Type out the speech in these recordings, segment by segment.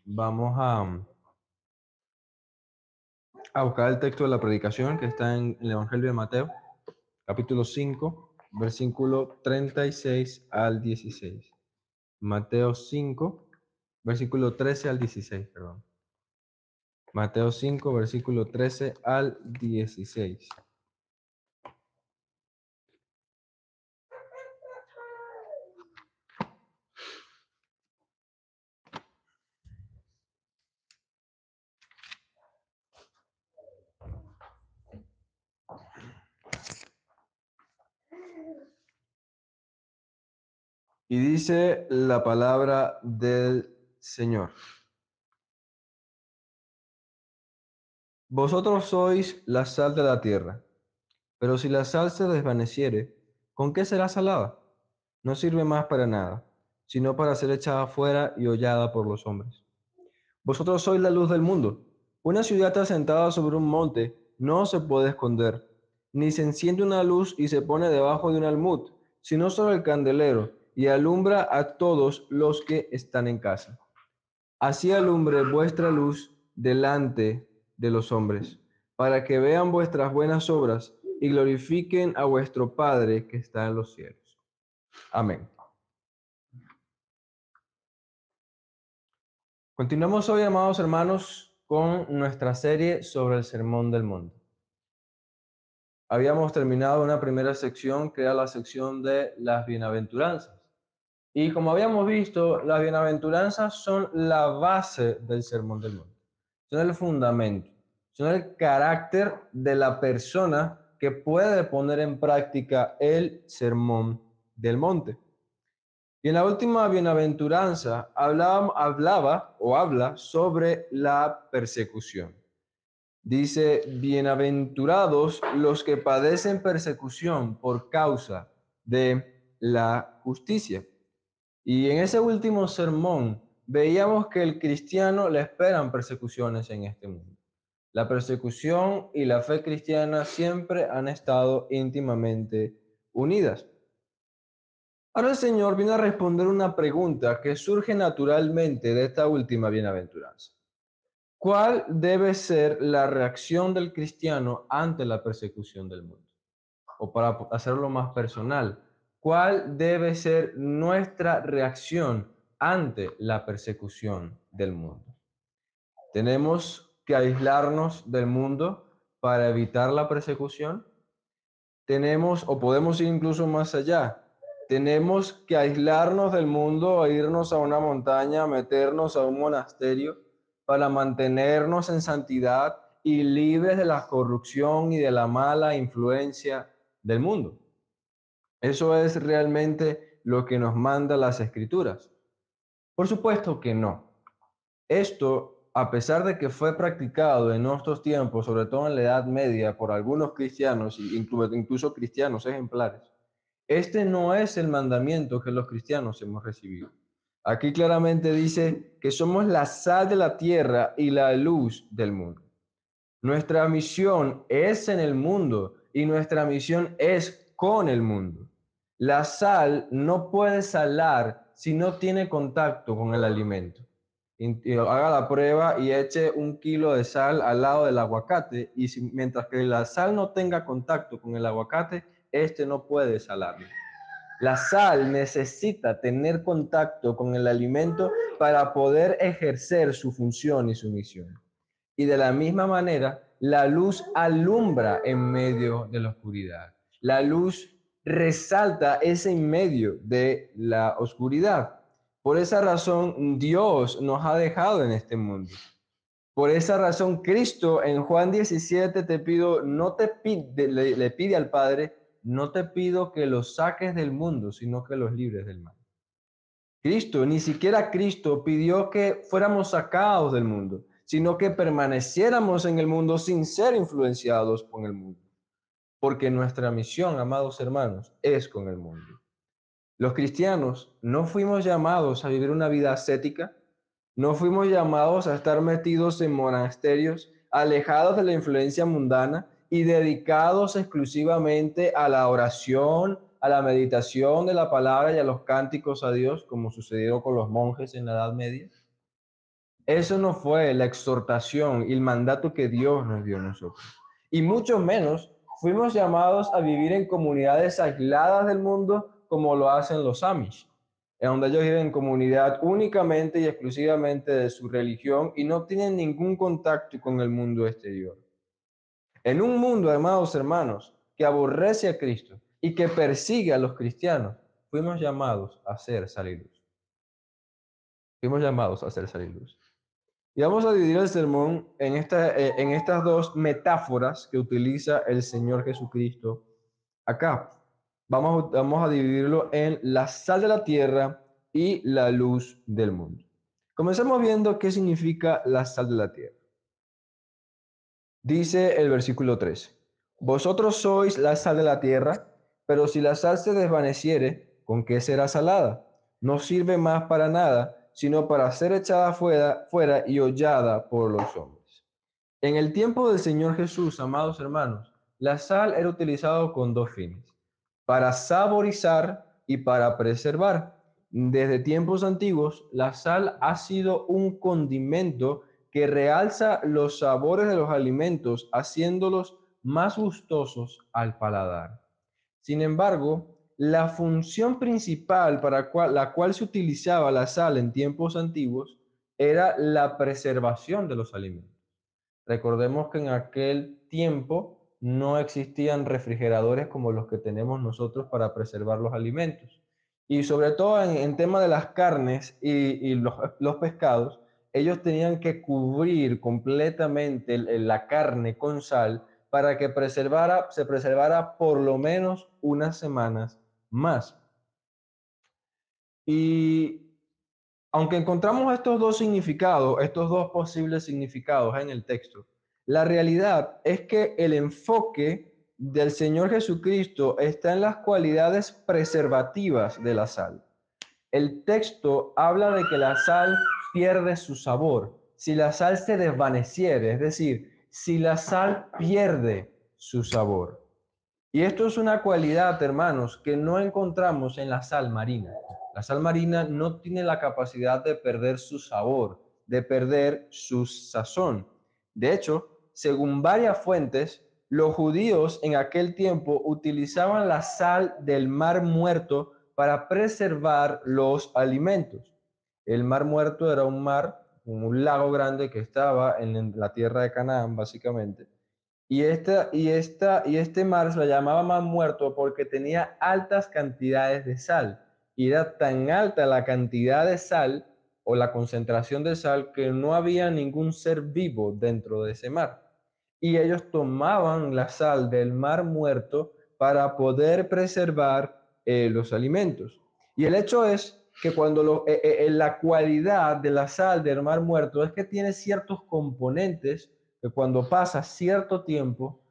Vamos a buscar el texto de la predicación que está en el Evangelio de Mateo, capítulo 5, versículo 36 al 16. Mateo 5, versículo 13 al 16, perdón. Mateo 5, versículo 13 al 16. Y dice la palabra del Señor. Vosotros sois la sal de la tierra, pero si la sal se desvaneciere, ¿con qué será salada? No sirve más para nada, sino para ser echada fuera y hollada por los hombres. Vosotros sois la luz del mundo. Una ciudad asentada sobre un monte no se puede esconder, ni se enciende una luz y se pone debajo de un almud, sino sobre el candelero, y alumbra a todos los que están en casa. Así alumbre vuestra luz delante de los hombres, para que vean vuestras buenas obras y glorifiquen a vuestro Padre que está en los cielos. Amén. Continuamos hoy, amados hermanos, con nuestra serie sobre el Sermón del Monte. Habíamos terminado una primera sección que era la sección de las bienaventuranzas. Y como habíamos visto, las bienaventuranzas son la base del Sermón del Monte. Son el fundamento, son el carácter de la persona que puede poner en práctica el Sermón del Monte. Y en la última bienaventuranza habla sobre la persecución. Dice, bienaventurados los que padecen persecución por causa de la justicia. Y en ese último sermón veíamos que el cristiano le esperan persecuciones en este mundo. La persecución y la fe cristiana siempre han estado íntimamente unidas. Ahora el Señor viene a responder una pregunta que surge naturalmente de esta última bienaventuranza. ¿Cuál debe ser la reacción del cristiano ante la persecución del mundo? O para hacerlo más personal, ¿cuál debe ser nuestra reacción ante la persecución del mundo? ¿Tenemos que aislarnos del mundo para evitar la persecución? ¿Tenemos o podemos ir incluso más allá? ¿Tenemos que aislarnos del mundo e irnos a una montaña, meternos a un monasterio para mantenernos en santidad y libres de la corrupción y de la mala influencia del mundo? ¿Eso es realmente lo que nos manda las Escrituras? Por supuesto que no. Esto, a pesar de que fue practicado en nuestros tiempos, sobre todo en la Edad Media, por algunos cristianos, incluso cristianos ejemplares, este no es el mandamiento que los cristianos hemos recibido. Aquí claramente dice que somos la sal de la tierra y la luz del mundo. Nuestra misión es en el mundo y nuestra misión es con el mundo. La sal no puede salar si no tiene contacto con el alimento. Haga la prueba y eche 1 kilo de sal al lado del aguacate y mientras que la sal no tenga contacto con el aguacate, este no puede salarlo. La sal necesita tener contacto con el alimento para poder ejercer su función y su misión. Y de la misma manera, la luz alumbra en medio de la oscuridad. La luz resalta ese en medio de la oscuridad. Por esa razón, Dios nos ha dejado en este mundo. Por esa razón, Cristo en Juan 17 te pido, no te pide, le pide al Padre, no te pido que los saques del mundo, sino que los libres del mal. Cristo, ni siquiera Cristo pidió que fuéramos sacados del mundo, sino que permaneciéramos en el mundo sin ser influenciados por el mundo. Porque nuestra misión, amados hermanos, es con el mundo. Los cristianos no fuimos llamados a vivir una vida ascética, no fuimos llamados a estar metidos en monasterios, alejados de la influencia mundana y dedicados exclusivamente a la oración, a la meditación de la palabra y a los cánticos a Dios, como sucedió con los monjes en la Edad Media. Eso no fue la exhortación y el mandato que Dios nos dio a nosotros. Y mucho menos fuimos llamados a vivir en comunidades aisladas del mundo como lo hacen los Amish, en donde ellos viven en comunidad únicamente y exclusivamente de su religión y no tienen ningún contacto con el mundo exterior. En un mundo, amados hermanos, que aborrece a Cristo y que persigue a los cristianos, fuimos llamados a ser sal y luz. Fuimos llamados a ser sal y luz. Y vamos a dividir el sermón en estas dos metáforas que utiliza el Señor Jesucristo acá. Vamos a dividirlo en la sal de la tierra y la luz del mundo. Comencemos viendo qué significa la sal de la tierra. Dice el versículo 3: Vosotros sois la sal de la tierra, pero si la sal se desvaneciere, ¿con qué será salada? No sirve más para nada, sino para ser echada fuera y hollada por los hombres. En el tiempo del Señor Jesús, amados hermanos, la sal era utilizada con dos fines: para saborizar y para preservar. Desde tiempos antiguos, la sal ha sido un condimento que realza los sabores de los alimentos, haciéndolos más gustosos al paladar. Sin embargo, la función principal para la cual se utilizaba la sal en tiempos antiguos era la preservación de los alimentos. Recordemos que en aquel tiempo no existían refrigeradores como los que tenemos nosotros para preservar los alimentos. Y sobre todo en tema de las carnes y los pescados, ellos tenían que cubrir completamente la carne con sal para que se preservara por lo menos unas semanas más. Y aunque encontramos estos dos significados, estos dos posibles significados en el texto, la realidad es que el enfoque del Señor Jesucristo está en las cualidades preservativas de la sal. El texto habla de que la sal pierde su sabor si la sal se desvaneciere, es decir, si la sal pierde su sabor. Y esto es una cualidad, hermanos, que no encontramos en la sal marina. La sal marina no tiene la capacidad de perder su sabor, de perder su sazón. De hecho, según varias fuentes, los judíos en aquel tiempo utilizaban la sal del mar muerto para preservar los alimentos. El mar muerto era un mar, un lago grande que estaba en la tierra de Canaán, básicamente, y este mar se lo llamaba mar muerto porque tenía altas cantidades de sal. Y era tan alta la cantidad de sal o la concentración de sal que no había ningún ser vivo dentro de ese mar. Y ellos tomaban la sal del mar muerto para poder preservar los alimentos. Y el hecho es que la cualidad de la sal del mar muerto es que tiene ciertos componentes que cuando pasa cierto tiempo,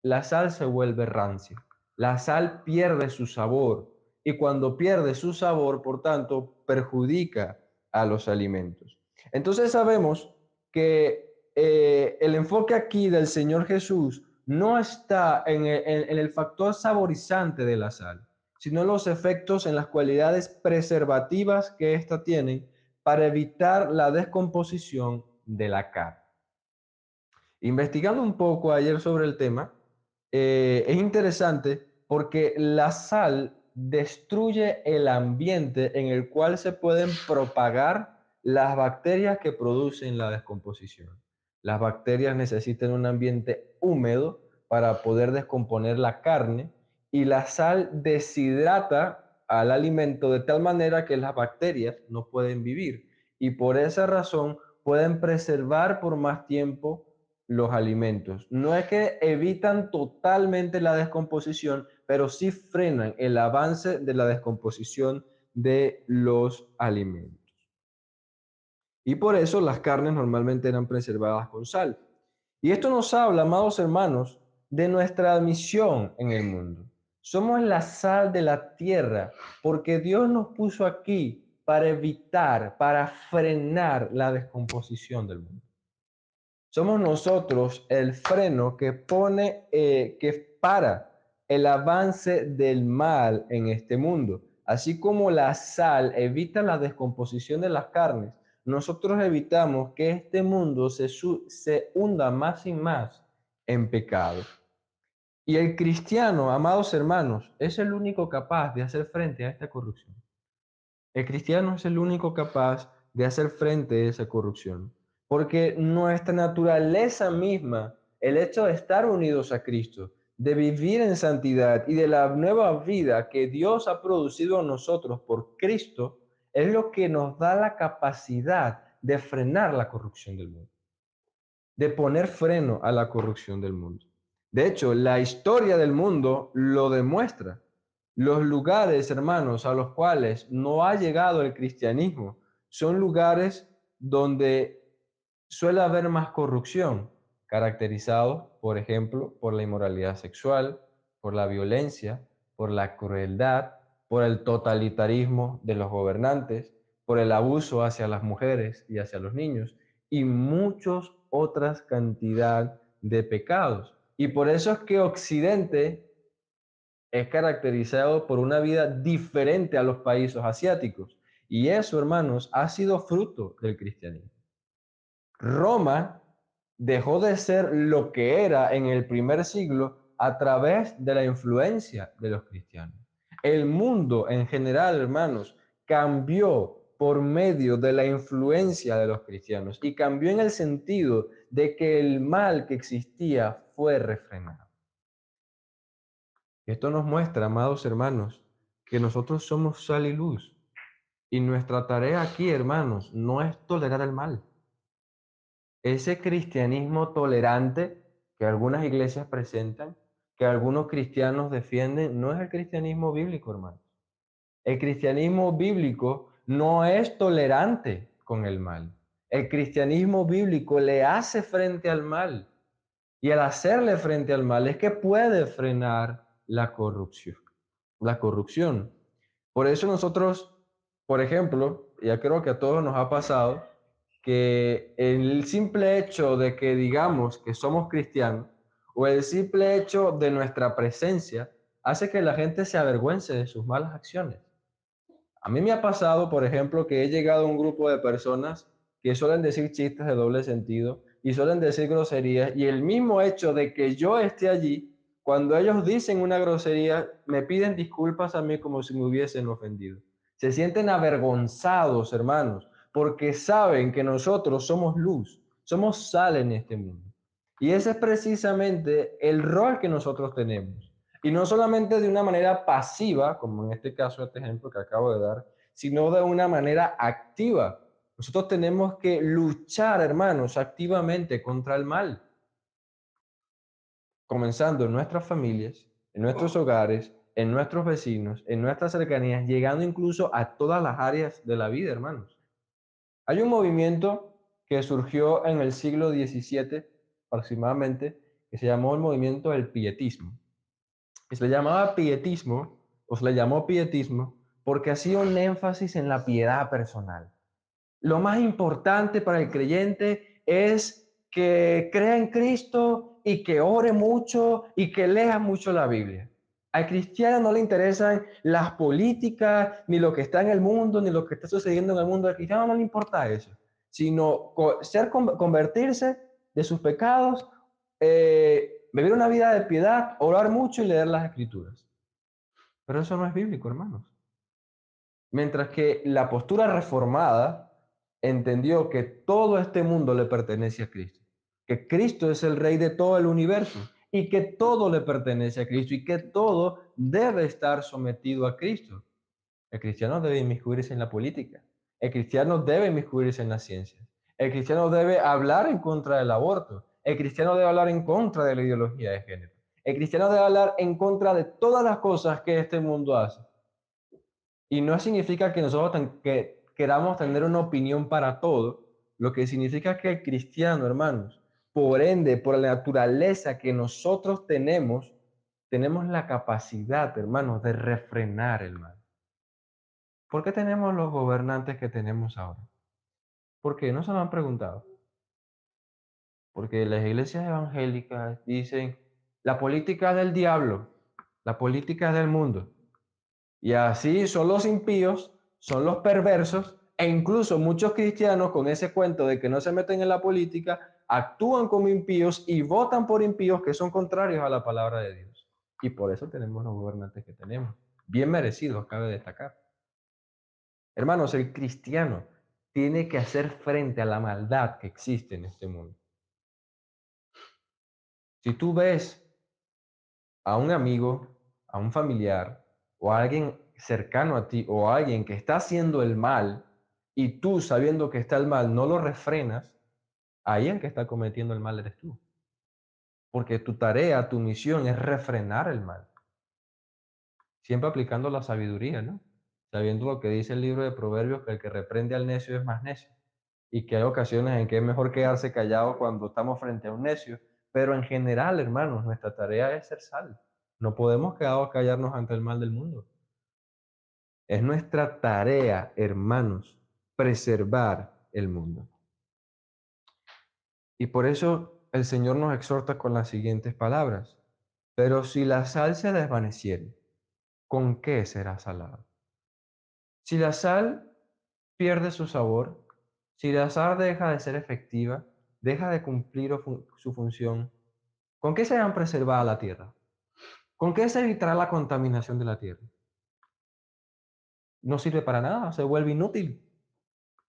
la sal se vuelve rancia. La sal pierde su sabor y cuando pierde su sabor, por tanto, perjudica a los alimentos. Entonces sabemos que el enfoque aquí del Señor Jesús no está en el factor saborizante de la sal, sino en los efectos, en las cualidades preservativas que ésta tiene para evitar la descomposición de la carne. Investigando un poco ayer sobre el tema, es interesante porque la sal destruye el ambiente en el cual se pueden propagar las bacterias que producen la descomposición. Las bacterias necesitan un ambiente húmedo para poder descomponer la carne y la sal deshidrata al alimento de tal manera que las bacterias no pueden vivir y por esa razón pueden preservar por más tiempo los alimentos. No es que evitan totalmente la descomposición, pero sí frenan el avance de la descomposición de los alimentos. Y por eso las carnes normalmente eran preservadas con sal. Y esto nos habla, amados hermanos, de nuestra misión en el mundo. Somos la sal de la tierra porque Dios nos puso aquí para evitar, para frenar la descomposición del mundo. Somos nosotros el freno que que para el avance del mal en este mundo. Así como la sal evita la descomposición de las carnes, nosotros evitamos que este mundo se hunda más y más en pecado. Y el cristiano, amados hermanos, es el único capaz de hacer frente a esta corrupción. El cristiano es el único capaz de hacer frente a esa corrupción, porque nuestra naturaleza misma, el hecho de estar unidos a Cristo, de vivir en santidad y de la nueva vida que Dios ha producido en nosotros por Cristo, es lo que nos da la capacidad de frenar la corrupción del mundo, de poner freno a la corrupción del mundo. De hecho, la historia del mundo lo demuestra. Los lugares, hermanos, a los cuales no ha llegado el cristianismo son lugares donde suele haber más corrupción, caracterizados, por ejemplo, por la inmoralidad sexual, por la violencia, por la crueldad, por el totalitarismo de los gobernantes, por el abuso hacia las mujeres y hacia los niños, y muchas otras cantidad de pecados. Y por eso es que Occidente es caracterizado por una vida diferente a los países asiáticos. Y eso, hermanos, ha sido fruto del cristianismo. Roma dejó de ser lo que era en el primer siglo a través de la influencia de los cristianos. El mundo en general, hermanos, cambió por medio de la influencia de los cristianos y cambió en el sentido de que el mal que existía fue refrenado. Esto nos muestra, amados hermanos, que nosotros somos sal y luz. Y nuestra tarea aquí, hermanos, no es tolerar el mal. Ese cristianismo tolerante que algunas iglesias presentan, que algunos cristianos defienden, no es el cristianismo bíblico, hermanos. El cristianismo bíblico no es tolerante con el mal. El cristianismo bíblico le hace frente al mal. Y al hacerle frente al mal es que puede frenar la corrupción. La corrupción. Por eso nosotros, por ejemplo, ya creo que a todos nos ha pasado, que el simple hecho de que digamos que somos cristianos o el simple hecho de nuestra presencia hace que la gente se avergüence de sus malas acciones. A mí me ha pasado, por ejemplo, que he llegado a un grupo de personas que suelen decir chistes de doble sentido y suelen decir groserías, y el mismo hecho de que yo esté allí, cuando ellos dicen una grosería, me piden disculpas a mí como si me hubiesen ofendido. Se sienten avergonzados, hermanos, porque saben que nosotros somos luz, somos sal en este mundo. Y ese es precisamente el rol que nosotros tenemos. Y no solamente de una manera pasiva, como en este caso, este ejemplo que acabo de dar, sino de una manera activa. Nosotros tenemos que luchar, hermanos, activamente contra el mal, comenzando en nuestras familias, en nuestros hogares, en nuestros vecinos, en nuestras cercanías, llegando incluso a todas las áreas de la vida, hermanos. Hay un movimiento que surgió en el siglo XVII aproximadamente, que se llamó el movimiento del pietismo. Y se le llamaba pietismo, o se le llamó pietismo, porque hacía un énfasis en la piedad personal. Lo más importante para el creyente es que crea en Cristo y que ore mucho y que lea mucho la Biblia. Al cristiano no le interesan las políticas, ni lo que está en el mundo, ni lo que está sucediendo en el mundo. Al cristiano no le importa eso, sino convertirse de sus pecados, vivir una vida de piedad, orar mucho y leer las escrituras. Pero eso no es bíblico, hermanos. Mientras que la postura reformada entendió que todo este mundo le pertenece a Cristo, que Cristo es el rey de todo el universo y que todo le pertenece a Cristo y que todo debe estar sometido a Cristo. El cristiano debe inmiscuirse en la política, el cristiano debe inmiscuirse en las ciencias, el cristiano debe hablar en contra del aborto, el cristiano debe hablar en contra de la ideología de género, el cristiano debe hablar en contra de todas las cosas que este mundo hace. Y no significa que nosotros queramos tener una opinión para todo, lo que significa que el cristiano, hermanos, por ende, por la naturaleza que nosotros tenemos la capacidad, hermanos, de refrenar el mal. ¿Por qué tenemos los gobernantes que tenemos ahora? ¿Por qué? No se lo han preguntado. Porque las iglesias evangélicas dicen, la política es del diablo, la política es del mundo. Y así son los impíos, son los perversos, E incluso muchos cristianos con ese cuento de que no se meten en la política, actúan como impíos y votan por impíos que son contrarios a la palabra de Dios. Y por eso tenemos los gobernantes que tenemos. Bien merecidos, cabe destacar. Hermanos, el cristiano tiene que hacer frente a la maldad que existe en este mundo. Si tú ves a un amigo, a un familiar o a alguien cercano a ti o a alguien que está haciendo el mal y tú sabiendo que está el mal no lo refrenas, ahí el que está cometiendo el mal eres tú. Porque tu tarea, tu misión es refrenar el mal. Siempre aplicando la sabiduría, ¿no? Sabiendo lo que dice el libro de Proverbios, que el que reprende al necio es más necio. Y que hay ocasiones en que es mejor quedarse callado cuando estamos frente a un necio. Pero en general, hermanos, nuestra tarea es ser sal. No podemos quedar callarnos ante el mal del mundo. Es nuestra tarea, hermanos, preservar el mundo. Y por eso el Señor nos exhorta con las siguientes palabras. Pero si la sal se desvaneciere, ¿con qué será salada? Si la sal pierde su sabor, si la sal deja de ser efectiva, deja de cumplir su función, ¿con qué será preservada la tierra? ¿Con qué se evitará la contaminación de la tierra? No sirve para nada, se vuelve inútil,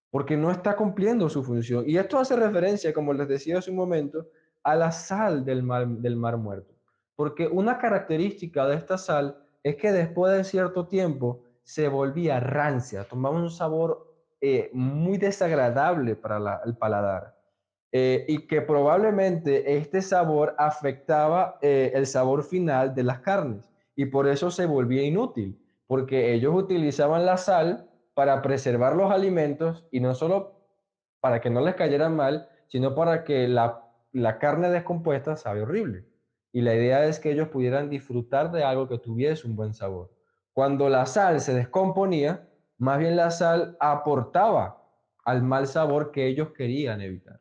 porque no está cumpliendo su función. Y esto hace referencia, como les decía hace un momento, a la sal del mar Muerto. Porque una característica de esta sal es que después de cierto tiempo se volvía rancia, tomaba un sabor muy desagradable para el paladar. Y que probablemente este sabor afectaba el sabor final de las carnes. Y por eso se volvía inútil, porque ellos utilizaban la sal para preservar los alimentos y no solo para que no les cayeran mal, sino para que la carne descompuesta sabe horrible. Y la idea es que ellos pudieran disfrutar de algo que tuviese un buen sabor. Cuando la sal se descomponía, más bien la sal aportaba al mal sabor que ellos querían evitar.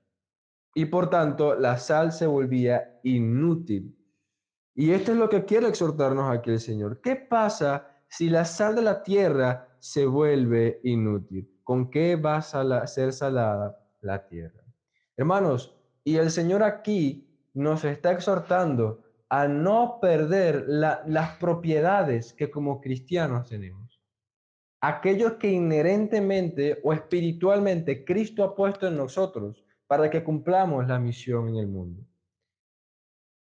Y por tanto, la sal se volvía inútil. Y esto es lo que quiere exhortarnos aquí el Señor. ¿Qué pasa si la sal de la tierra se vuelve inútil? ¿Con qué va a ser salada la tierra? Hermanos, y el Señor aquí nos está exhortando a no perder las propiedades que como cristianos tenemos. Aquellos que inherentemente o espiritualmente Cristo ha puesto en nosotros para que cumplamos la misión en el mundo.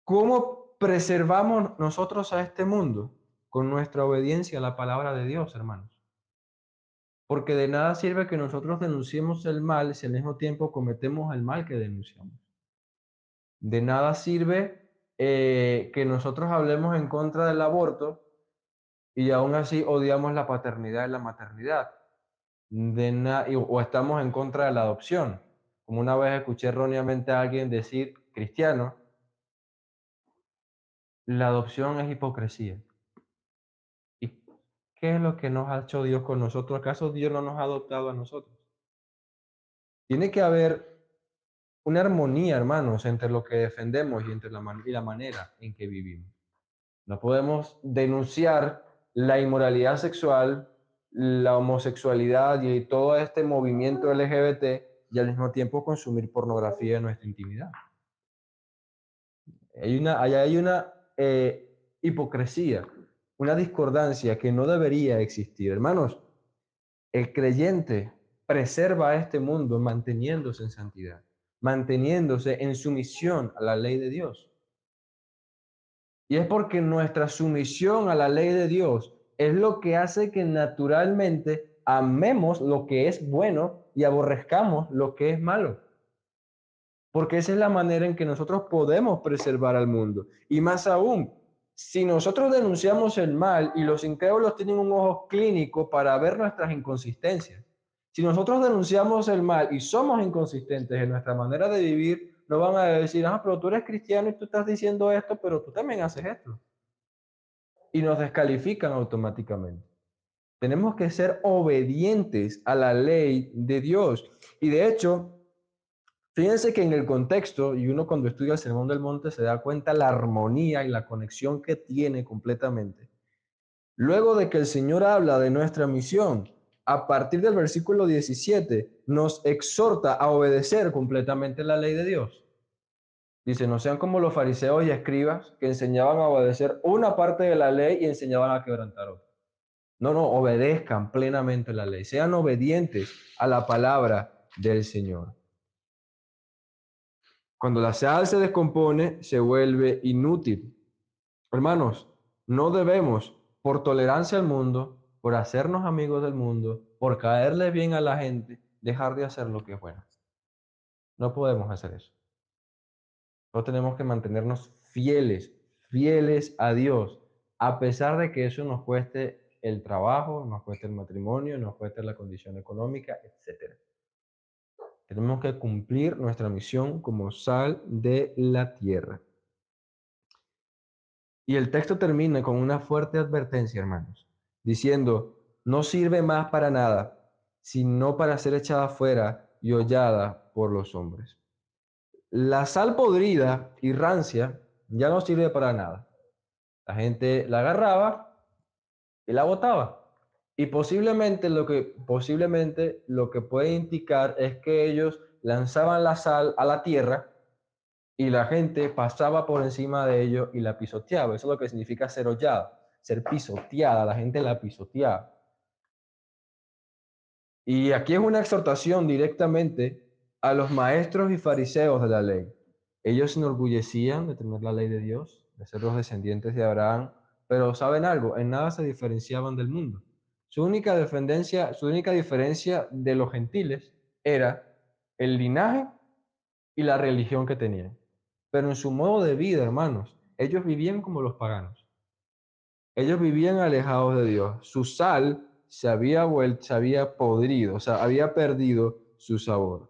¿Cómo preservamos nosotros a este mundo? Con nuestra obediencia a la palabra de Dios, hermanos. Porque de nada sirve que nosotros denunciemos el mal si al mismo tiempo cometemos el mal que denunciamos. De nada sirve que nosotros hablemos en contra del aborto y aún así odiamos la paternidad y la maternidad. O estamos en contra de la adopción. Como una vez escuché erróneamente a alguien decir, cristiano, la adopción es hipocresía. ¿Y qué es lo que nos ha hecho Dios con nosotros? ¿Acaso Dios no nos ha adoptado a nosotros? Tiene que haber una armonía, hermanos, entre lo que defendemos y entre la manera en que vivimos. No podemos denunciar la inmoralidad sexual, la homosexualidad y todo este movimiento LGBT y al mismo tiempo consumir pornografía en nuestra intimidad. Hay una hipocresía, una discordancia que no debería existir. Hermanos, el creyente preserva este mundo manteniéndose en santidad, manteniéndose en sumisión a la ley de Dios. Y es porque nuestra sumisión a la ley de Dios es lo que hace que naturalmente amemos lo que es bueno y aborrezcamos lo que es malo. Porque esa es la manera en que nosotros podemos preservar al mundo. Y más aún, si nosotros denunciamos el mal y los incrédulos tienen un ojo clínico para ver nuestras inconsistencias, si nosotros denunciamos el mal y somos inconsistentes en nuestra manera de vivir, no van a decir, pero tú eres cristiano y tú estás diciendo esto, pero tú también haces esto. Y nos descalifican automáticamente. Tenemos que ser obedientes a la ley de Dios. Y de hecho, fíjense que en el contexto, y uno cuando estudia el Sermón del Monte se da cuenta la armonía y la conexión que tiene completamente. Luego de que el Señor habla de nuestra misión, a partir del versículo 17, nos exhorta a obedecer completamente la ley de Dios. Dice, no sean como los fariseos y escribas que enseñaban a obedecer una parte de la ley y enseñaban a quebrantar otra. No, no, obedezcan plenamente la ley, sean obedientes a la palabra del Señor. Cuando la sal se descompone, se vuelve inútil. Hermanos, no debemos, por tolerancia al mundo, por hacernos amigos del mundo, por caerle bien a la gente, dejar de hacer lo que es bueno. No podemos hacer eso. No tenemos que mantenernos fieles a Dios, a pesar de que eso nos cueste el trabajo, nos cueste el matrimonio, nos cueste la condición económica, etc. Tenemos que cumplir nuestra misión como sal de la tierra. Y el texto termina con una fuerte advertencia, hermanos, diciendo, no sirve más para nada, sino para ser echada fuera y hollada por los hombres. La sal podrida y rancia ya no sirve para nada. La gente la agarraba y la botaba. Y posiblemente lo que puede indicar es que ellos lanzaban la sal a la tierra y la gente pasaba por encima de ello y la pisoteaba. Eso es lo que significa ser hollada, ser pisoteada. La gente la pisoteaba. Y aquí es una exhortación directamente a los maestros y fariseos de la ley. Ellos se enorgullecían de tener la ley de Dios, de ser los descendientes de Abraham, pero ¿saben algo? En nada se diferenciaban del mundo. Su única diferencia de los gentiles era el linaje y la religión que tenían. Pero en su modo de vida, hermanos, ellos vivían como los paganos. Ellos vivían alejados de Dios. Su sal se había vuelto, se había podrido, o sea, había perdido su sabor.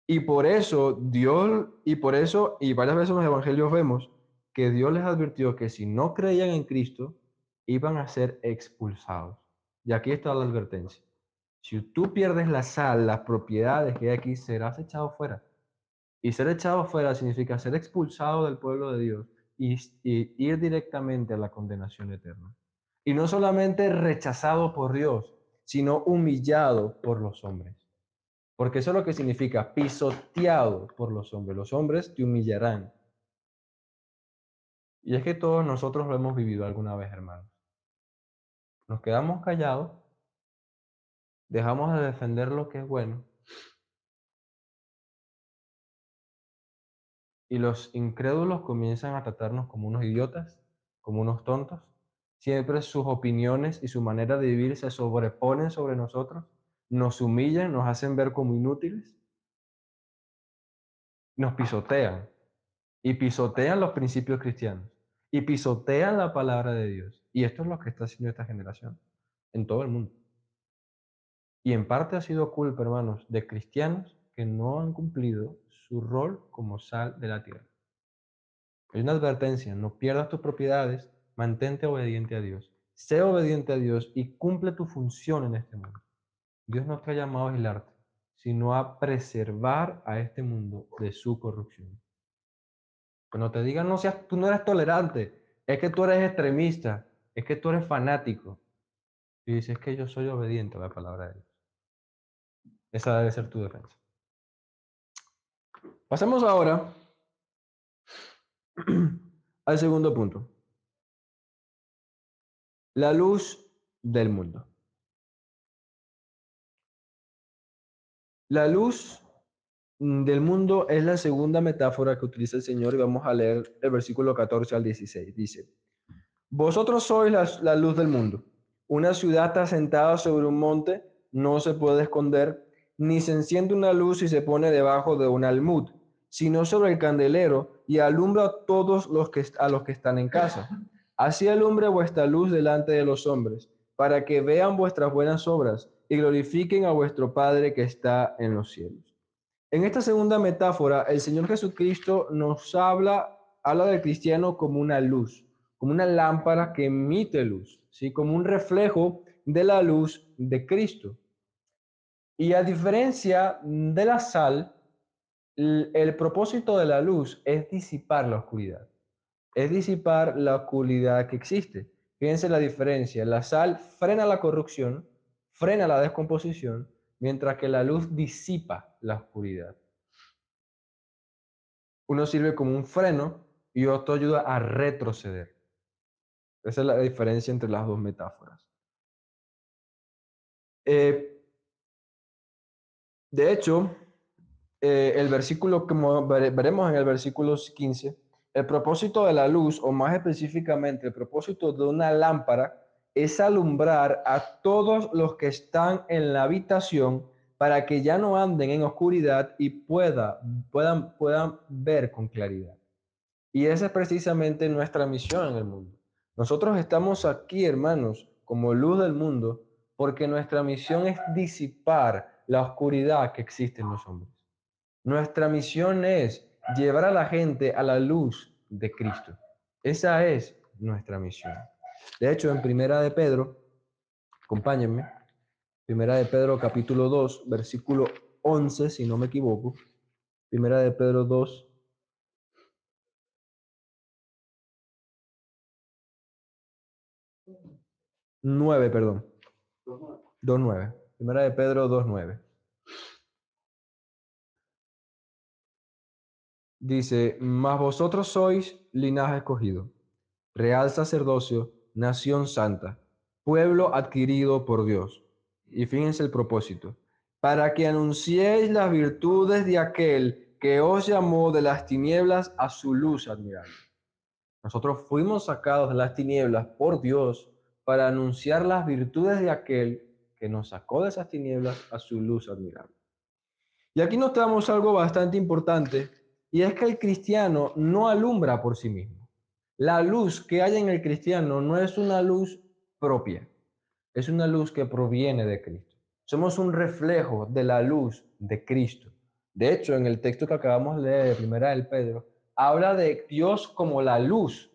Y varias veces en los evangelios vemos que Dios les advirtió que si no creían en Cristo, iban a ser expulsados. Y aquí está la advertencia. Si tú pierdes la sal, las propiedades que hay aquí, serás echado fuera. Y ser echado fuera significa ser expulsado del pueblo de Dios y ir directamente a la condenación eterna. Y no solamente rechazado por Dios, sino humillado por los hombres. Porque eso es lo que significa pisoteado por los hombres. Los hombres te humillarán. Y es que todos nosotros lo hemos vivido alguna vez, hermanos. Nos quedamos callados, dejamos de defender lo que es bueno, y los incrédulos comienzan a tratarnos como unos idiotas, como unos tontos. Siempre sus opiniones y su manera de vivir se sobreponen sobre nosotros, nos humillan, nos hacen ver como inútiles, nos pisotean y pisotean los principios cristianos y pisotean la palabra de Dios. Y esto es lo que está haciendo esta generación en todo el mundo. Y en parte ha sido culpa, hermanos, de cristianos que no han cumplido su rol como sal de la tierra. Hay una advertencia, no pierdas tus propiedades, mantente obediente a Dios. Sé obediente a Dios y cumple tu función en este mundo. Dios no te ha llamado a aislarte, sino a preservar a este mundo de su corrupción. Cuando te digan, no seas, tú no eres tolerante, es que tú eres extremista, es que tú eres fanático. Y dices, es que yo soy obediente a la palabra de Dios. Esa debe ser tu defensa. Pasemos ahora al segundo punto. La luz del mundo. La luz del mundo es la segunda metáfora que utiliza el Señor y vamos a leer el versículo 14 al 16. Dice, vosotros sois la luz del mundo. Una ciudad asentada sobre un monte no se puede esconder, ni se enciende una luz y se pone debajo de un almud, sino sobre el candelero y alumbra a todos a los que están en casa. Así alumbre vuestra luz delante de los hombres, para que vean vuestras buenas obras y glorifiquen a vuestro Padre que está en los cielos. En esta segunda metáfora, el Señor Jesucristo nos habla del cristiano como una luz, como una lámpara que emite luz, ¿sí? Como un reflejo de la luz de Cristo. Y a diferencia de la sal, el propósito de la luz es disipar la oscuridad, es disipar la oscuridad que existe. Fíjense la diferencia, la sal frena la corrupción, frena la descomposición, mientras que la luz disipa la oscuridad. Uno sirve como un freno y otro ayuda a retroceder. Esa es la diferencia entre las dos metáforas. Eh, de hecho, el versículo, como veremos en el versículo 15, el propósito de la luz, o más específicamente el propósito de una lámpara, es alumbrar a todos los que están en la habitación para que ya no anden en oscuridad y puedan ver con claridad. Y esa es precisamente nuestra misión en el mundo. Nosotros estamos aquí, hermanos, como luz del mundo, porque nuestra misión es disipar la oscuridad que existe en los hombres. Nuestra misión es llevar a la gente a la luz de Cristo. Esa es nuestra misión. De hecho, en Primera de Pedro, acompáñenme, Primera de Pedro capítulo 2, versículo 11, si no me equivoco. Primera de Pedro 2, 9, perdón. 2:9. Primera de Pedro 2:9. Dice, mas vosotros sois linaje escogido, real sacerdocio, nación santa, pueblo adquirido por Dios. Y fíjense el propósito, para que anunciéis las virtudes de aquel que os llamó de las tinieblas a su luz admirable. Nosotros fuimos sacados de las tinieblas por Dios para anunciar las virtudes de aquel que nos sacó de esas tinieblas a su luz admirable. Y aquí notamos algo bastante importante, y es que el cristiano no alumbra por sí mismo. La luz que hay en el cristiano no es una luz propia, es una luz que proviene de Cristo. Somos un reflejo de la luz de Cristo. De hecho, en el texto que acabamos de leer de Primera del Pedro, habla de Dios como la luz.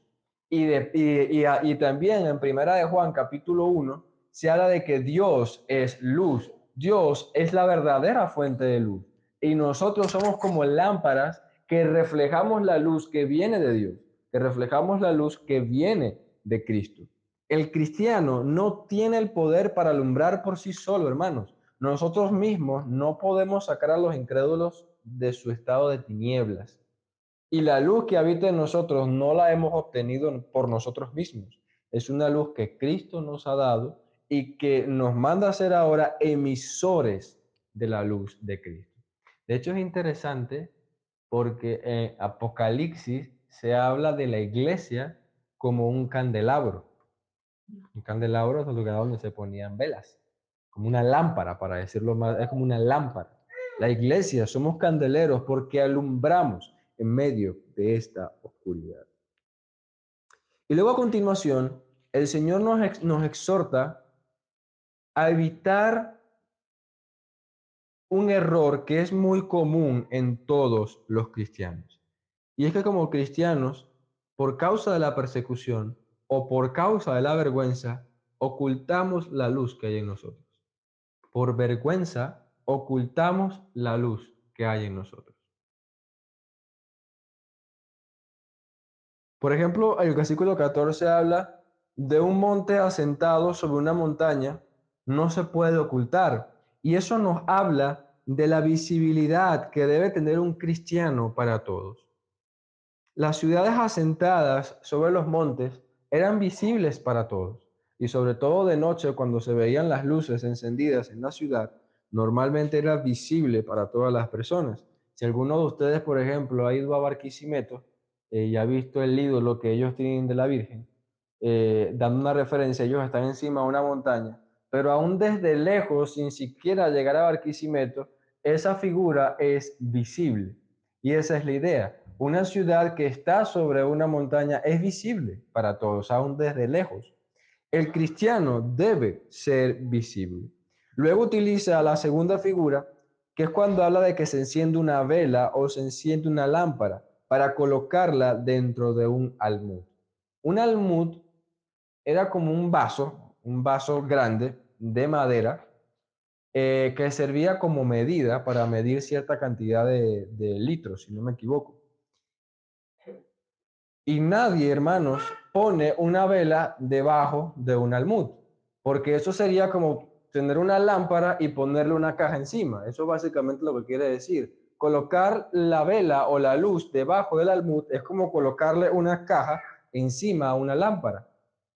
Y también en Primera de Juan, capítulo 1, se habla de que Dios es luz. Dios es la verdadera fuente de luz. Y nosotros somos como lámparas que reflejamos la luz que viene de Dios, que reflejamos la luz que viene de Cristo. El cristiano no tiene el poder para alumbrar por sí solo, hermanos. Nosotros mismos no podemos sacar a los incrédulos de su estado de tinieblas. Y la luz que habita en nosotros no la hemos obtenido por nosotros mismos. Es una luz que Cristo nos ha dado y que nos manda a ser ahora emisores de la luz de Cristo. De hecho, es interesante porque en Apocalipsis se habla de la iglesia como un candelabro. Un candelabro es el lugar donde se ponían velas, como una lámpara, para decirlo más, es como una lámpara. La iglesia somos candeleros porque alumbramos en medio de esta oscuridad. Y luego a continuación, el Señor nos exhorta a evitar un error que es muy común en todos los cristianos. Y es que como cristianos, por causa de la persecución o por causa de la vergüenza, ocultamos la luz que hay en nosotros. Por vergüenza, ocultamos la luz que hay en nosotros. Por ejemplo, el versículo 14 habla de un monte asentado sobre una montaña, no se puede ocultar. Y eso nos habla de la visibilidad que debe tener un cristiano para todos. Las ciudades asentadas sobre los montes eran visibles para todos, y sobre todo de noche cuando se veían las luces encendidas en la ciudad, normalmente era visible para todas las personas. Si alguno de ustedes, por ejemplo, ha ido a Barquisimeto y ha visto el ídolo que ellos tienen de la Virgen, dando una referencia, ellos están encima de una montaña, pero aún desde lejos, sin siquiera llegar a Barquisimeto, esa figura es visible. Y esa es la idea. Una ciudad que está sobre una montaña es visible para todos, aún desde lejos. El cristiano debe ser visible. Luego utiliza la segunda figura, que es cuando habla de que se enciende una vela o se enciende una lámpara para colocarla dentro de un almud. Un almud era como un vaso grande de madera que servía como medida para medir cierta cantidad de litros, si no me equivoco. Y nadie, hermanos, pone una vela debajo de un almud, porque eso sería como tener una lámpara y ponerle una caja encima. Eso es básicamente lo que quiere decir. Colocar la vela o la luz debajo del almud es como colocarle una caja encima a una lámpara.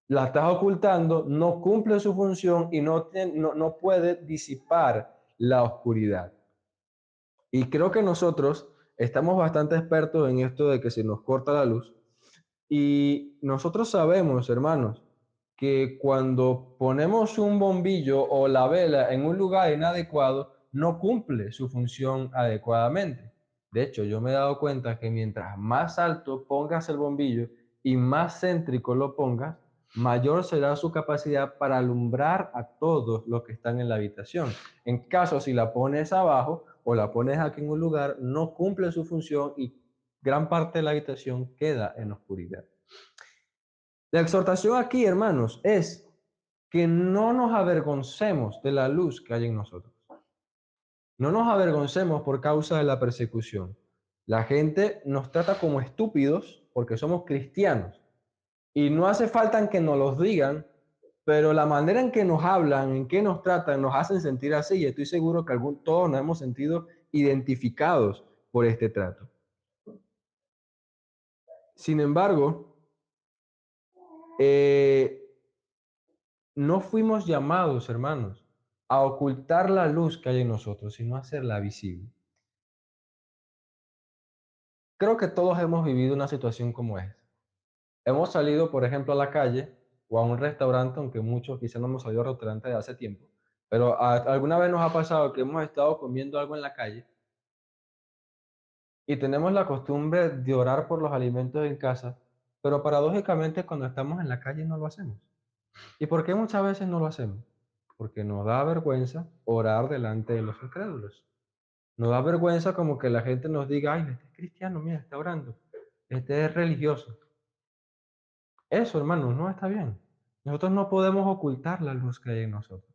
La estás ocultando, no cumple su función y no puede disipar la oscuridad. Y creo que nosotros estamos bastante expertos en esto de que se nos corta la luz. Y nosotros sabemos, hermanos, que cuando ponemos un bombillo o la vela en un lugar inadecuado, no cumple su función adecuadamente. De hecho, yo me he dado cuenta que mientras más alto pongas el bombillo y más céntrico lo pongas, mayor será su capacidad para alumbrar a todos los que están en la habitación. En caso, si la pones abajo o la pones aquí en un lugar, no cumple su función y gran parte de la habitación queda en oscuridad. La exhortación aquí, hermanos, es que no nos avergoncemos de la luz que hay en nosotros. No nos avergoncemos por causa de la persecución. La gente nos trata como estúpidos porque somos cristianos. Y no hace falta que nos los digan, pero la manera en que nos hablan, en que nos tratan, nos hacen sentir así. Y estoy seguro que todos nos hemos sentido identificados por este trato. Sin embargo, eh, no fuimos llamados, hermanos, a ocultar la luz que hay en nosotros, sino a hacerla visible. Creo que todos hemos vivido una situación como esta. Hemos salido, por ejemplo, a la calle o a un restaurante, aunque muchos quizás no hemos salido a restaurantes de hace tiempo, pero alguna vez nos ha pasado que hemos estado comiendo algo en la calle y tenemos la costumbre de orar por los alimentos en casa, pero paradójicamente cuando estamos en la calle no lo hacemos. ¿Y por qué muchas veces no lo hacemos? Porque nos da vergüenza orar delante de los incrédulos. Nos da vergüenza como que la gente nos diga, ay, este es cristiano, mira, está orando, este es religioso. Eso, hermanos, no está bien. Nosotros no podemos ocultar la luz que hay en nosotros.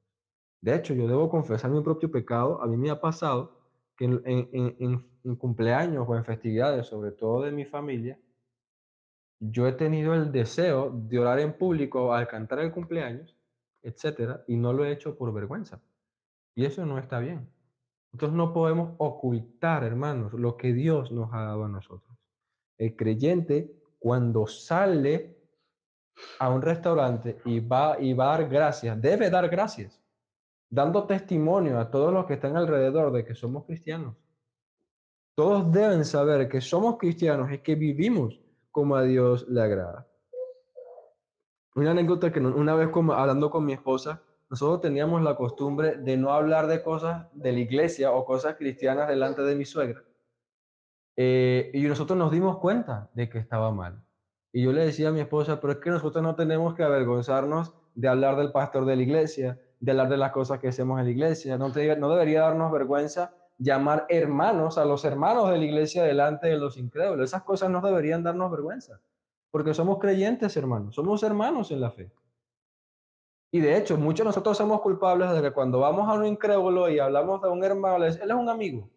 De hecho, yo debo confesar mi propio pecado. A mí me ha pasado que en cumpleaños o en festividades, sobre todo de mi familia, yo he tenido el deseo de orar en público al cantar el cumpleaños, etcétera, y no lo he hecho por vergüenza. Y eso no está bien. Nosotros no podemos ocultar, hermanos, lo que Dios nos ha dado a nosotros. El creyente, cuando sale a un restaurante y va a dar gracias, debe dar gracias, dando testimonio a todos los que están alrededor de que somos cristianos. Todos deben saber que somos cristianos y que vivimos como a Dios le agrada. Una anécdota que una vez hablando con mi esposa, nosotros teníamos la costumbre de no hablar de cosas de la iglesia o cosas cristianas delante de mi suegra. Y nosotros nos dimos cuenta de que estaba mal. Y yo le decía a mi esposa, pero es que nosotros no tenemos que avergonzarnos de hablar del pastor de la iglesia, de hablar de las cosas que hacemos en la iglesia. No debería darnos vergüenza llamar hermanos a los hermanos de la iglesia delante de los incrédulos. Esas cosas no deberían darnos vergüenza, porque somos creyentes, hermanos, somos hermanos en la fe. Y de hecho, muchos de nosotros somos culpables de que cuando vamos a un incrédulo y hablamos de un hermano, él es un amigo,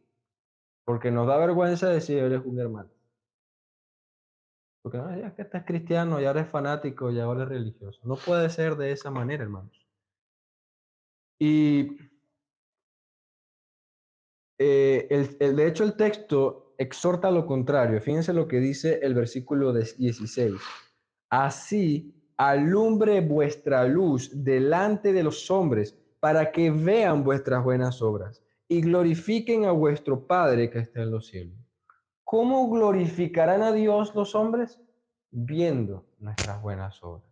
porque nos da vergüenza decir él es un hermano. Porque no, es que este es cristiano y ahora es fanático y ahora es religioso. No puede ser de esa manera, hermanos. Y de hecho el texto exhorta lo contrario. Fíjense lo que dice el versículo 16. Así alumbre vuestra luz delante de los hombres para que vean vuestras buenas obras y glorifiquen a vuestro Padre que está en los cielos. ¿Cómo glorificarán a Dios los hombres? Viendo nuestras buenas obras.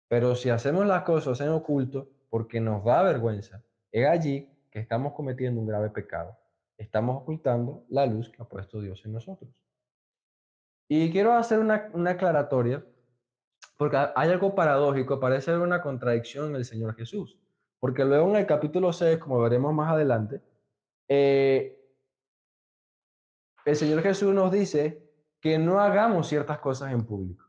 Pero si hacemos las cosas en oculto, porque nos da vergüenza, es allí que estamos cometiendo un grave pecado. Estamos ocultando la luz que ha puesto Dios en nosotros. Y quiero hacer una aclaratoria, porque hay algo paradójico, parece haber una contradicción en el Señor Jesús. Porque luego en el capítulo 6, como veremos más adelante, eh, el Señor Jesús nos dice que no hagamos ciertas cosas en público.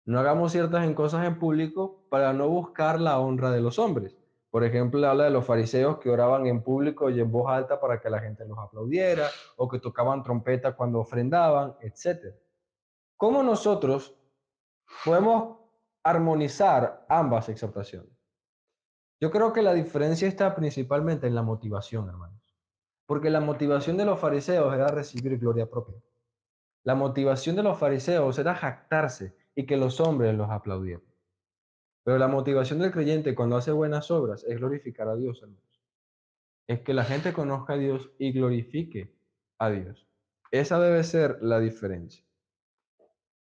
No hagamos ciertas cosas en público para no buscar la honra de los hombres. Por ejemplo, le habla de los fariseos que oraban en público y en voz alta para que la gente los aplaudiera, o que tocaban trompeta cuando ofrendaban, etc. ¿Cómo nosotros podemos armonizar ambas exhortaciones? Yo creo que la diferencia está principalmente en la motivación, hermanos. Porque la motivación de los fariseos era recibir gloria propia. La motivación de los fariseos era jactarse y que los hombres los aplaudieran. Pero la motivación del creyente cuando hace buenas obras es glorificar a Dios, hermanos. Es que la gente conozca a Dios y glorifique a Dios. Esa debe ser la diferencia.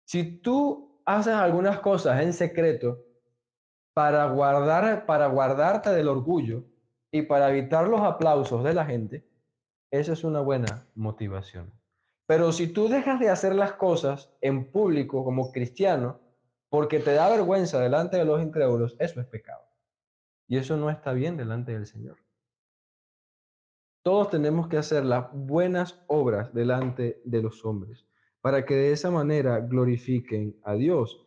Si tú haces algunas cosas en secreto para guardarte del orgullo y para evitar los aplausos de la gente, esa es una buena motivación. Pero si tú dejas de hacer las cosas en público como cristiano porque te da vergüenza delante de los incrédulos, eso es pecado. Y eso no está bien delante del Señor. Todos tenemos que hacer las buenas obras delante de los hombres para que de esa manera glorifiquen a Dios.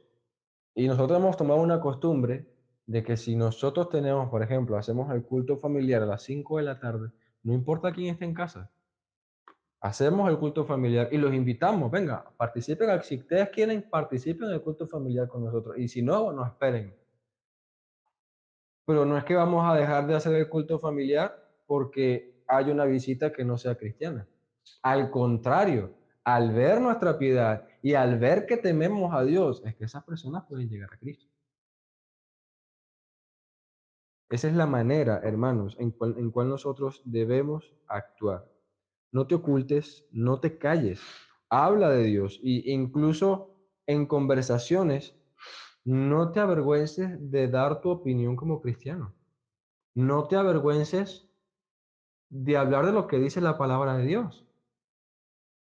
Y nosotros hemos tomado una costumbre de que si nosotros tenemos, por ejemplo, hacemos el culto familiar a las 5 de la tarde, no importa quién esté en casa, hacemos el culto familiar y los invitamos, venga, participen, si ustedes quieren, participen en el culto familiar con nosotros. Y si no, no esperen. Pero no es que vamos a dejar de hacer el culto familiar porque hay una visita que no sea cristiana. Al contrario, al ver nuestra piedad y al ver que tememos a Dios, es que esas personas pueden llegar a Cristo. Esa es la manera, hermanos, en cual nosotros debemos actuar. No te ocultes, no te calles, habla de Dios e incluso en conversaciones, no te avergüences de dar tu opinión como cristiano. No te avergüences de hablar de lo que dice la palabra de Dios.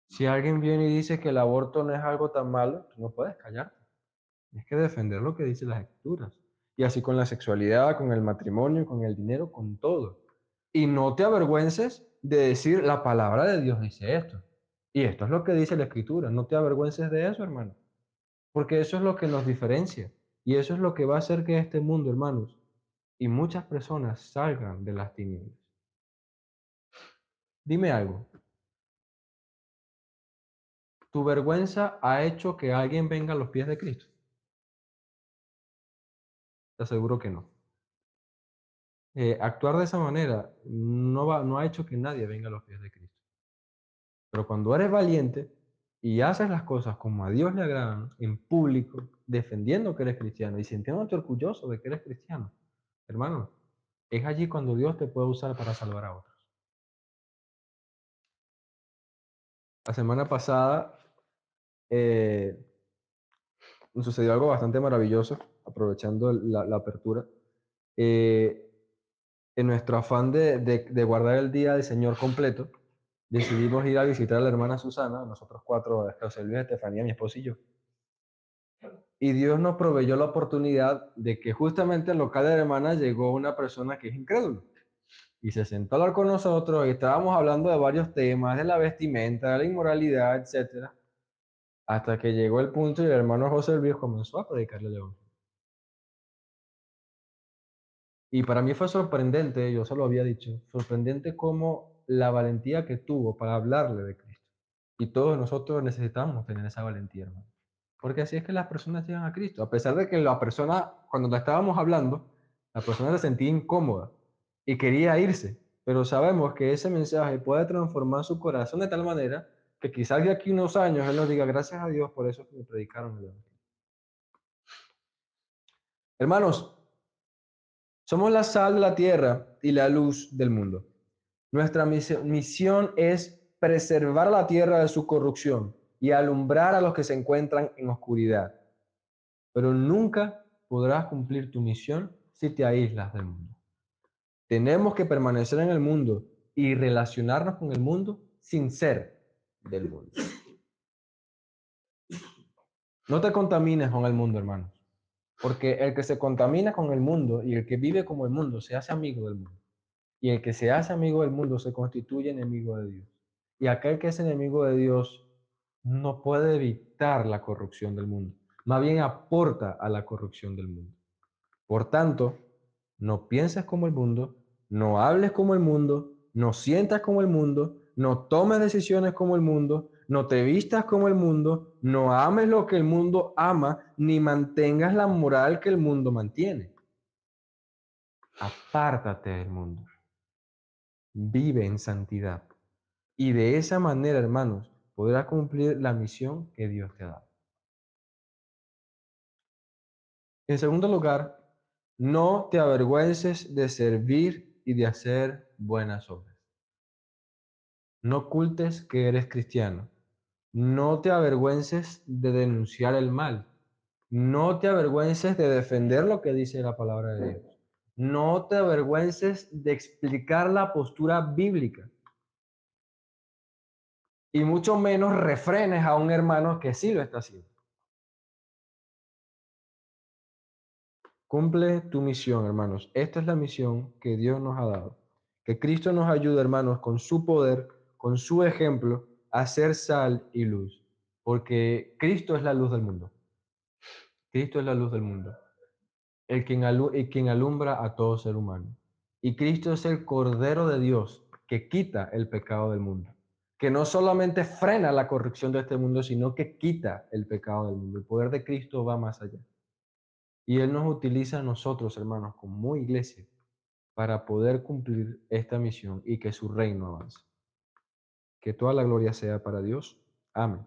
Si alguien viene y dice que el aborto no es algo tan malo, tú no puedes callarte. Tienes que defender lo que dicen las escrituras. Y así con la sexualidad, con el matrimonio, con el dinero, con todo. Y no te avergüences de decir la palabra de Dios dice esto. Y esto es lo que dice la escritura. No te avergüences de eso, hermano. Porque eso es lo que nos diferencia. Y eso es lo que va a hacer que este mundo, hermanos, y muchas personas salgan de las tinieblas. Dime algo. ¿Tu vergüenza ha hecho que alguien venga a los pies de Cristo? Te aseguro que no. Actuar de esa manera no ha hecho que nadie venga a los pies de Cristo. Pero cuando eres valiente y haces las cosas como a Dios le agradan, en público, defendiendo que eres cristiano y sintiéndote orgulloso de que eres cristiano, hermano, es allí cuando Dios te puede usar para salvar a otros. La semana pasada eh, nos sucedió algo bastante maravilloso, aprovechando la apertura. Eh, en nuestro afán de guardar el día del Señor completo, decidimos ir a visitar a la hermana Susana, nosotros cuatro, José Luis, Estefanía, mi esposo y yo. Y Dios nos proveyó la oportunidad de que justamente al local de la hermana llegó una persona que es incrédula. Y se sentó a hablar con nosotros y estábamos hablando de varios temas, de la vestimenta, de la inmoralidad, etcétera, hasta que llegó el punto y el hermano José Luis comenzó a predicarle el evangelio. Y para mí fue sorprendente, yo se lo había dicho, sorprendente cómo la valentía que tuvo para hablarle de Cristo. Y todos nosotros necesitamos tener esa valentía, hermano. Porque así es que las personas llegan a Cristo. A pesar de que la persona, cuando la estábamos hablando, la persona se sentía incómoda y quería irse. Pero sabemos que ese mensaje puede transformar su corazón de tal manera que quizás de aquí unos años él nos diga gracias a Dios por eso que me predicaron el evangelio. Hermanos, somos la sal de la tierra y la luz del mundo. Nuestra misión es preservar la tierra de su corrupción y alumbrar a los que se encuentran en oscuridad. Pero nunca podrás cumplir tu misión si te aíslas del mundo. Tenemos que permanecer en el mundo y relacionarnos con el mundo sin ser del mundo. No te contamines con el mundo, hermanos, porque el que se contamina con el mundo y el que vive como el mundo se hace amigo del mundo. Y el que se hace amigo del mundo se constituye enemigo de Dios. Y aquel que es enemigo de Dios no puede evitar la corrupción del mundo, más bien aporta a la corrupción del mundo. Por tanto, no pienses como el mundo, no hables como el mundo, no sientas como el mundo, no tomes decisiones como el mundo, no te vistas como el mundo, no ames lo que el mundo ama, ni mantengas la moral que el mundo mantiene. Apártate del mundo. Vive en santidad. Y de esa manera, hermanos, podrás cumplir la misión que Dios te ha dado. En segundo lugar, no te avergüences de servir y de hacer buenas obras. No ocultes que eres cristiano. No te avergüences de denunciar el mal. No te avergüences de defender lo que dice la palabra de Dios. No te avergüences de explicar la postura bíblica. Y mucho menos refrenes a un hermano que sí lo está haciendo. Cumple tu misión, hermanos. Esta es la misión que Dios nos ha dado. Que Cristo nos ayude, hermanos, con su poder, con su ejemplo, a ser sal y luz. Porque Cristo es la luz del mundo. Cristo es la luz del mundo. El quien alumbra a todo ser humano. Y Cristo es el Cordero de Dios que quita el pecado del mundo. Que no solamente frena la corrupción de este mundo, sino que quita el pecado del mundo. El poder de Cristo va más allá. Y Él nos utiliza a nosotros, hermanos, como iglesia, para poder cumplir esta misión y que su reino avance. Que toda la gloria sea para Dios. Amén.